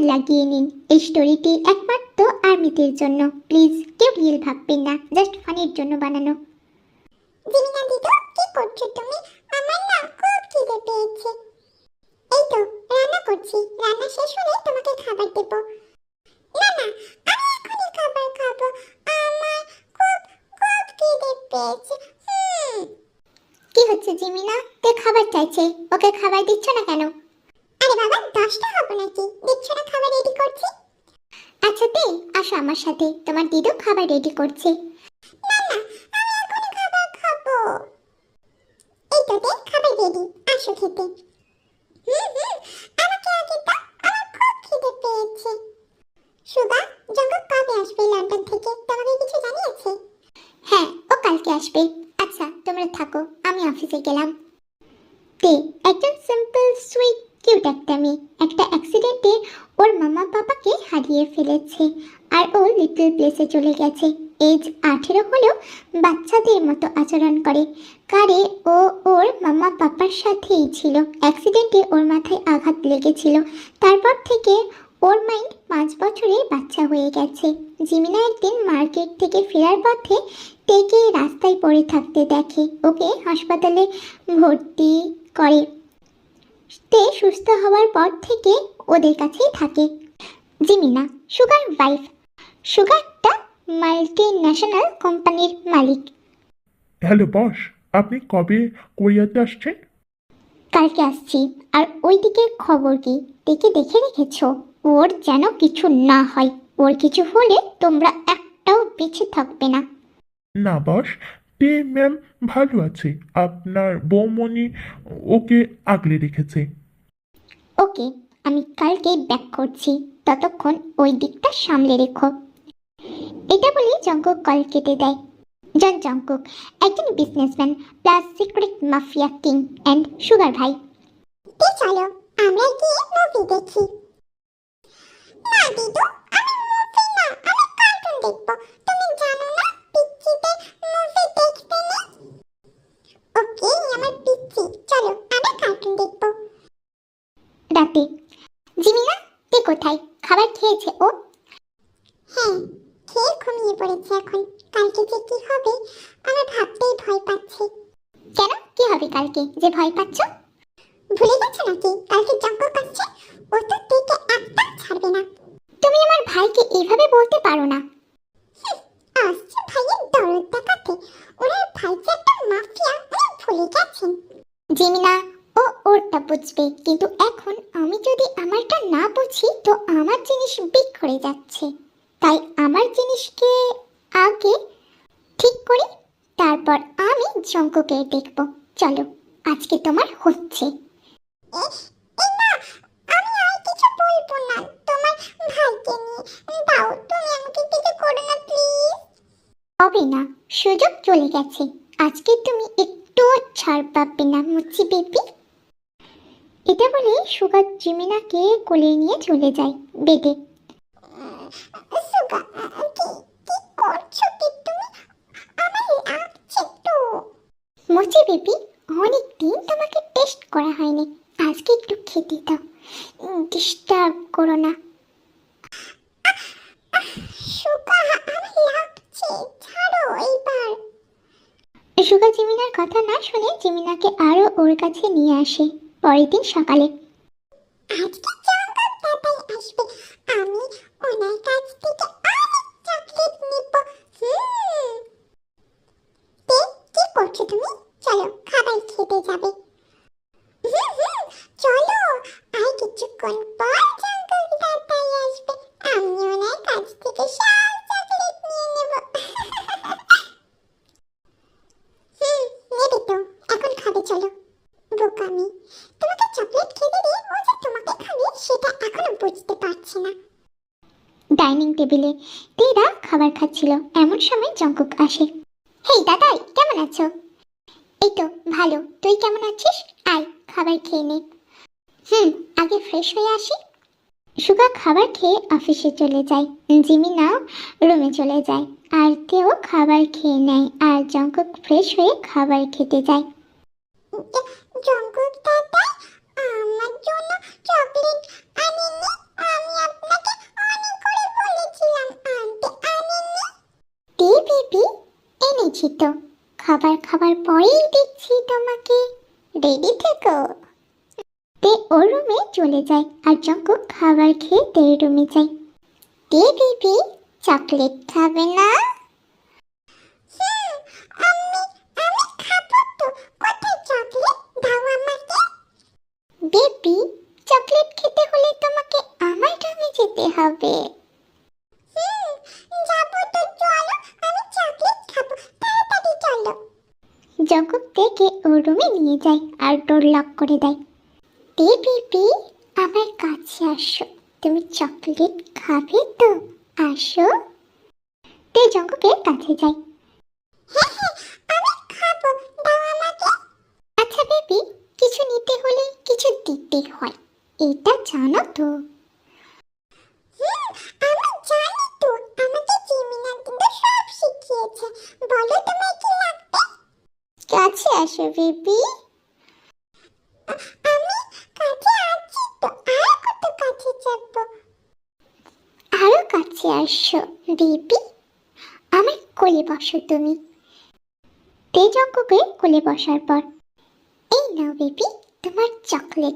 লাগিয়ে নিন। এই স্টোরিটি একমাত্র আর্মিদের জন্য। প্লিজ কেউ রিয়েল ভাববেন না, জাস্ট ফানির জন্য বানানো। জিমিনা দিদু, কি করছো তুমি? আমার না খুব খিদে পেয়েছে। এই তো রান্না করছি, রান্না শেষ হলে তোমাকে খাবার দেব। না না, আমি এখনই খাবার খাবো। আমার খুব খুব খিদে পেয়েছে। কি হচ্ছে জিমিনা? তে খাবার চাইছে, ওকে খাবার দিচ্ছ না কেন? আরে বাবা, 10টা হবো নাকি? দিচ্ছ না, খাবার রেডি করছি। আচ্ছা তে, আসো আমার সাথে, তোমার দিদু খাবার রেডি করছে। না না, আমি এখনই খাবার খাবো। এই তো তে, খাবার রেডি, আসো খেতে। আমাকে আগে দাও, আমার খুব খিদে পেয়েছে। সুগা, জঙ্গল কবে আসবে লন্ডন থেকে? তোমাকে কিছু জানিয়েছে? হ্যাঁ, ও কালকে আসবে। আচ্ছা তোমরা থাকো, আমি অফিসে গেলাম। তে একজন সিম্পল সুইট কিউট একটা মেয়ে একটা অ্যাক্সিডেন্টে ওর মামা পাপাকে হারিয়ে ফেলেছে, আর ও লিটল প্লেসে চলে গেছে। এজ 18 হলেও বাচ্চাদের মতো আচরণ করে। কারে ও ওর মামা পাপার সাথেই ছিল। অ্যাক্সিডেন্টে ওর মাথায় আঘাত লেগেছিল। তারপর থেকে ওর মাইন্ড 5 বছরে বাচ্চা হয়ে গেছে। জিমিনা একদিন মার্কেট থেকে ফেরার পথে টেকে রাস্তায় পড়ে থাকতে দেখে। ওকে হাসপাতালে ভর্তি করে। তে সুস্থ হওয়ার পর থেকে ওদের কাছেই থাকে। জিমিনা সুগার ওয়াইফ। সুগারটা মাল্টি ন্যাশনাল কোম্পানির মালিক। হ্যালো বস, আপনি কবে কোরিয়াতে আসছেন? কালকে আসছি। আর ওই দিকের খবর কি? দেখে দেখে রেখেছো? ওর যেন কিছু না হয়। ওর কিছু হলে তোমরা একটাও বেঁচে থাকবে না। না বস, তে ম্যাম ভালো আছে। আপনার বৌমণি ওকে আগলে রেখেছে। ওকে, আমি কালকে ব্যাক করছি। ততক্ষণ ওই দিকটা সামলে রেখো। এটা বলে জঙ্কুক কল কেটে দেয়। জন জঙ্কুক একজন businessman plus secret mafia king and sugar ভাই। তে চলো আমরা গিয়ে মুভি দেখি। না দিদু, আমি মুভি না, আমি কার্টুন দেখবো। তুমি জানো না পিচ্চিতে মুভি দেখতে নেই। ওকে আমার পিচ্চি, চলো আমরা কার্টুন দেখবো। রাতে জিমিনা তে কোথায়? খাবার খেয়েছে ও? হ্যাঁ, খেয়ে ঘুমিয়ে পড়েছে এখন। কালকে যে কি হবে আমার ভাবতেই ভয় পাচ্ছে। কেন, কি হবে কালকে যে ভয় পাচ্ছ? ভুলে গেছো নাকি কালকে জঙ্গল আসছে? ও তো দেখে একদম ছাড়বে না। তুমি আমার ভাইকে এইভাবে বলতে পারো না। আসছে ভাইয়ের দরদ দেখাতে। ওনার ভাই যে একটা মাফিয়া, উনি ভুলে গেছেন। জিমিনা ও ওরটা বুঝবে, কিন্তু এখন আমি যদি আমারটা না বুঝি তো আমার জিনিস বিক্রি যাচ্ছে। তাই আমার জিনিসকে আগে ঠিক করি, তারপর আমি জঙ্কুকে দেখব। চলো, আজকে তোমার হচ্ছে। না, আমি আর কিছু বলবো না তোমার ভাইকে নিয়ে। দাও, তুমি আমাকে কিছু করো না প্লিজ। হবে না, সুযোগ চলে গেছে। আজকে তুমি একটু ছাড় পাবে না মুচি বেবি। এটা বলে সুগা জিমিনাকে কোলে নিয়ে চলে যায় বেডে। সুগা, কি কি করছো কি তুমি? আমার লাগছে তো। মুচি বেবি, অনেক দিন তোমাকে টেস্ট করা হয়নি, আজকে একটু খেতে দাও। ডিস্টার্ব করো না। সুগা, আমার লাগছে, ছাড়ো এইবার। সুগা জিমিনার কথা না শুনে জিমিনাকে আরো ওর কাছে নিয়ে আসে। পরের দিন সকালে আজকে জঙ্গল দাদাই আসবে, আমি ওনার কাছ থেকে অনেক চকলেট নিব। তে, কি করছো তুমি? চলো খাবার খেতে যাবে। চলো, আর কিছুক্ষণ পর জঙ্গল দাদাই আসবে, আমি ওনার কাছ থেকে সব চকলেট নিয়ে নেব। নেবে তো, এখন খাবে চলো। বোকামি, তোমাকে চকলেট খেতে দিয়ে ও যে তোমাকে খাবে সেটা এখনো বুঝতে পারছি না। ডাইনিং টেবিলে তেরা খাবার খাচ্ছিল, এমন সময় জঙ্কুক আসে। হেই দাদাই, কেমন আছো? এই তো ভালো, তুই কেমন আছিস? আয় খাবার খেয়ে নে। আগে ফ্রেশ হয়ে আসি। সুগা খাবার খেয়ে অফিসে চলে যায়। জিমিনাও রুমে চলে যায়, আর তেও খাবার খেয়ে নেয়, আর জঙ্কুক ফ্রেশ হয়ে খাবার খেতে যায়। জঙ্গল দাদাই আমার জন্য চকলেট আনেনি, আমি আপনাকে অনেক করে বলেছিলাম আনতে, আনেননি। তে বেবি, এনেছি তো। খাবার খাবার পরেই দিচ্ছি তোমাকে। রেডি থেকো। তে ওর রুমে চলে যায় আর জঙ্কুক খাবার খেয়ে তের রুমে যায়। তে বেবি, চকলেট খাবে না? হুম, আমি আমি খাবো তো। কোথায় চকলেট? দাও আমাকে। বেবি, চকলেট খেতে হলে তোমাকে আমার রুমে যেতে হবে। হুম, যাবো তো, চলো। আমি চকলেট খাবো, তাড়াতাড়ি চলো। জঙ্কুক তেকে ওর রুমে নিয়ে যায় আর ডোর লক করে দেয়। তে বেবি, আমার কাছে আসো। তুমি চকলেট খাবে তো? আসো। তে জঙ্কুকের কাছে যায়। হ্যাঁ হ্যাঁ, আমি খাবো, দাও আমাকে। আচ্ছা বেবি, কিছু নিতে হলে কিছু দিতে হয়, এটা জানো তো? হুম, আমি জানি তো। আমাকে জিমিনা কিন্তু সব শিখিয়েছে। বলো তোমার কি লাগবে? কাছে আসো বেবি। আমি কাছে আছি তো, আর কত কাছে যাবো? আরো কাছে আসো বেবি। আমার কোলে বসো তুমি। তে জঙ্কুকের কোলে বসার পর, এই নাও বেবি তোমার চকলেট,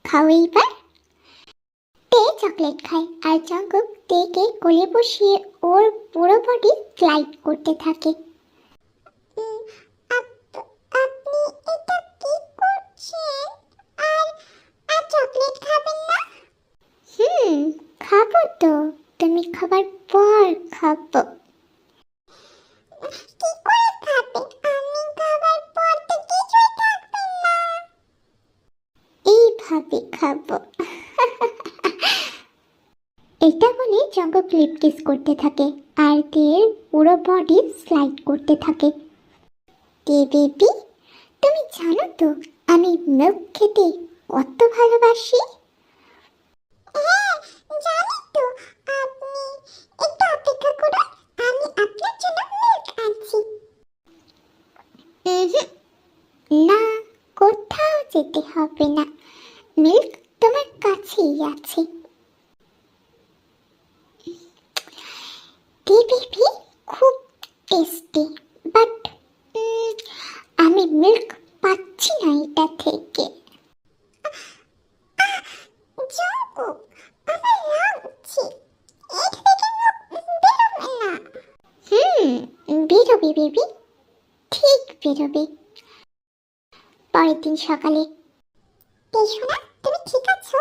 খাও এইবার। তে চকলেট খায় আর জঙ্কুক তেকে কোলে বসিয়ে ওর পুরো বডি স্লাইড করতে থাকে। উম, আপনি এটা কি করছেন? আর আর চকলেট খাবেন না? খাবো তো, তুমি খাবার পর খাবো। কি করে খাবেন? আমি খাবার পর তো কিছুই থাকবেন না। এইভাবে খাবো। এটা বলে জঙ্কুক লিপ কিস করতে থাকে আর তের পুরো বডি স্লাইড করতে থাকে। তে বেবি, তুমি জানো তো আমি মিল্ক খেতে কত ভালোবাসি? হ্যাঁ, জানি তো। আপনি একটু অপেক্ষা করুন, আমি আপনার জন্য মিল্ক আনছি। উহুম, না, কোথাও যেতে হবে না, মিল্ক তোমার কাছেই আছে। তে বেবি, খুব টেস্টি, বাট আমি মিল্ক পাচ্ছি না এটা থেকে। জঙ্কুক, আমার লাগছে। এটা থেকে মুখ বেরোবে না। বেরোবে বেবি, ঠিক বেরোবে। পরের দিন সকালে, সোনা, তুমি ঠিক আছো?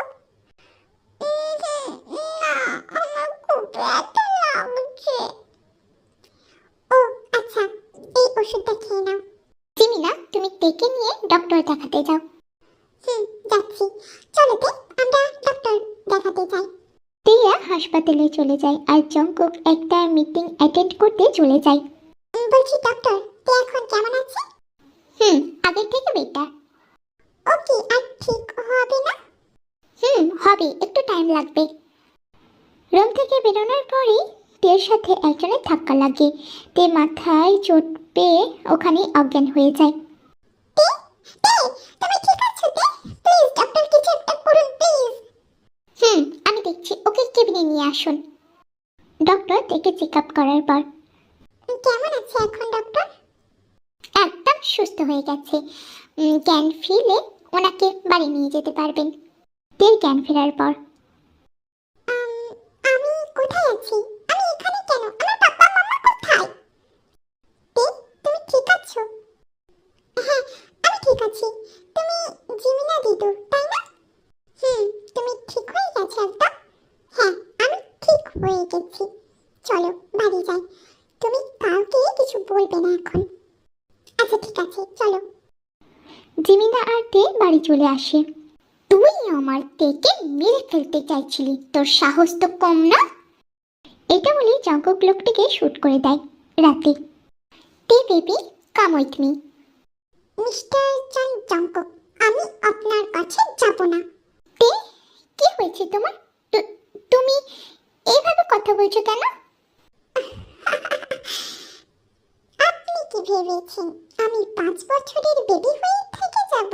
না, আমার খুব ব্যথা লাগছে। ও আচ্ছা, এই ওষুধটা খেয়ে নাও। জিমিনা, তুমি তেকে নিয়ে ডক্টর দেখাতে যাও। হুম, যাচ্ছি। চলো তে, আমরা ডক্টর দেখাতে যাই। তেয়া হাসপাতালে চলে যায় আর জঙ্কুক একটা মিটিং অ্যাটেন্ড করতে চলে যায়। বলছি ডক্টর, তে এখন কেমন আছে? আগের থেকে বেটার। ও কি আর ঠিক হবে না? হবে, একটু টাইম লাগবে। রুম থেকে বেরোনোর পরেই তের সাথে একজনের ধাক্কা লাগে। তে মাথায় চোট পেয়ে ওখানে অজ্ঞান হয়ে যায়। তে তে, তুমি ঠিক আছো তে? প্লিজ ডক্টর, কিছু একটা করুন প্লিজ। আমি দেখছি, ওকে কেবিনে নিয়ে আসুন। ডক্টর তেকে চেক আপ করার পর, কেমন আছে এখন ডক্টর? একদম সুস্থ হয়ে গেছে। জ্ঞান ফিরলে ওনাকে বাড়ি নিয়ে যেতে পারবেন। তের জ্ঞান ফেরার পর, আমি কোথায় আছি? আমি এখানে কেন? আমার পাপা মামা কোথায়? তে, তুমি ঠিক আছো? হ্যাঁ, আমি ঠিক আছি। তুমি জিমিনা দিদু, তাই না? তুমি ঠিক হয়ে গেছো একদম? হ্যাঁ, আমি ঠিক হয়ে গেছি। চলো বাড়ি যাই। তুমি কাউকে কিছু বলবে না এখন। আচ্ছা ঠিক আছে, চলো। জিমিনা আর তে বাড়ি চলে আসে। তুই আমার তেকে মেরে ফেলতে চাইছিলি, তোর সাহস তো কম না। এটা বলে জঙ্কুক লোকটিকে শুট করে দেয় রাতে। তে baby, come with me. Mr John Jungkook, আমি আপনার কাছে যাব না। তে, কি হয়েছে তোমার? তুমি এইভাবে কথা বলছো কেন? আপনি কি ভেবেছেন আমি 5 বছরের বেবি হয়ে থেকে যাব?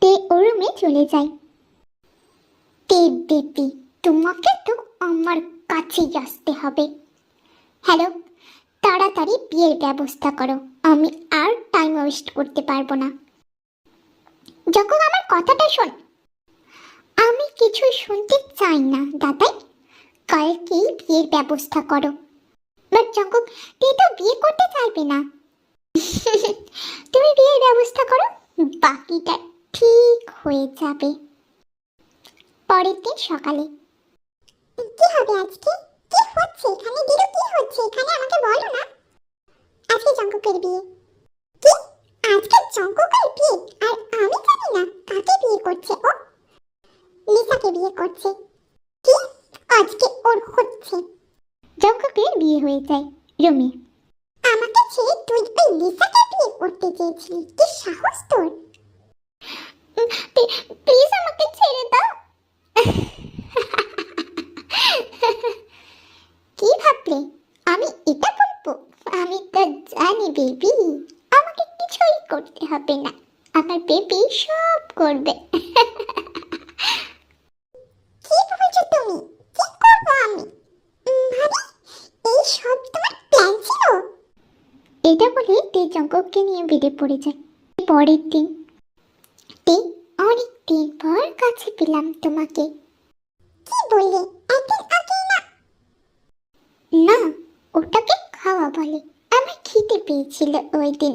তে ওর রুমে চলে যায়। তে বেবি, তোমাকে তো আমার কাছেই আসতে হবে। হ্যালো, তাড়াতাড়ি বিয়ের ব্যবস্থা করো, আমি আর টাইম ওয়েস্ট করতে পারবো না। যখন আমার কথাটা শোন। আমি কিছু শুনতে চাই না দাদাই, কালকেই বিয়ের ব্যবস্থা করো। বাট জঙ্কুক, তুই তো বিয়ে করতে চাইবে না। তুমি বিয়ের ব্যবস্থা করো, বাকিটা ঠিক হয়ে যাবে। পরের দিন সকালে। কি হবে আজকে? কি হচ্ছে এখানে? দিদু কি হচ্ছে এখানে আমাকে বলো না। আজকে জঙ্কুকের বিয়ে। কি? আজকে জঙ্কুকের বিয়ে? আর আমি জানি না কাকে বিয়ে করছে ও? লিসাকে বিয়ে করছে। কি? আজকে ওর হচ্ছে? জঙ্কুকের বিয়ে হয়ে যায় রুমে। আমাকে ছেড়ে তুই ওই লিসাকে বিয়ে করতে চেয়েছিলি? কি সাহস তোর? প্লিজ আমাকে ছেড়ে দাও। কি ভাবলে আমি এটা বলবো? আমি তো জানি বেবি, আমাকে কিছুই করতে হবে না, আমার বেবি সব করবে। কি বলছো তুমি? কি করবো আমি? ভাবি, এই সব তোমার প্ল্যান ছিল? এটা বলে তে জঙ্কুককে নিয়ে বেরিয়ে পড়ে যায়। পরের দিন। তে, অনেক দিন পর কাছে পেলাম তোমাকে। কি বললে? একদিন আগেই না? না, ওটাকে খাওয়া বলে। আমার খিদে পেয়েছিল ওই দিন।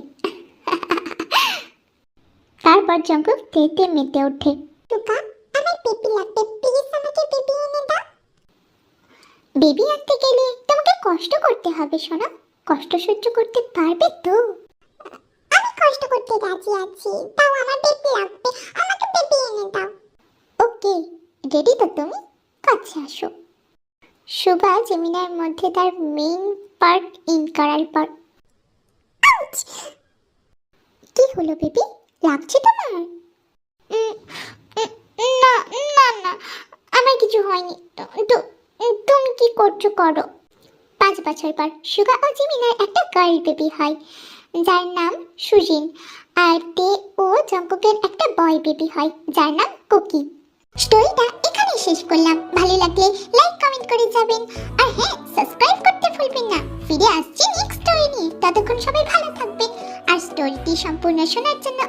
তারপর জঙ্কুক তেতে মেতে ওঠে। টুকা, আমার বেবি লাগবে, প্লিজ আমাকে বেবি এনে দাও। বেবি আনতে গেলে তোমাকে কষ্ট করতে হবে সোনা, কষ্ট সহ্য করতে পারবে তো? আমি কষ্ট করতে রাজি আছি, তাও আমার বেবি লাগবে, আমাকে বেবি এনে দাও। ওকে, রেডি তো তুমি? কাছে আসো। শুভা জেমিনার মধ্যে তার মেইন পার্ট ইন করার পর। আউচ! কি হলো বেবি, লাগছে তোমার? না না না, আমার কিছু হয়নি। তুমি কি করছো করো। 5 বছর পর শুভা ও জিমিনার একটা গার্ল বেবি হয়, যার নাম সুজিন। আর তে ও জঙ্কুকের একটা বয় বেবি হয়, যার নাম কুকি। স্টোরিটা এখানে শেষ করলাম। ভালো লাগলে লাইক কমেন্ট করে যাবেন, আর হ্যাঁ, সাবস্ক্রাইব করতে ভুলবেন না। ফিরে আসছি নেক্সট স্টোরি নিয়ে, ততক্ষণ সবাই ভালো থাকবেন। আর স্টোরিটি সম্পূর্ণ শোনার জন্য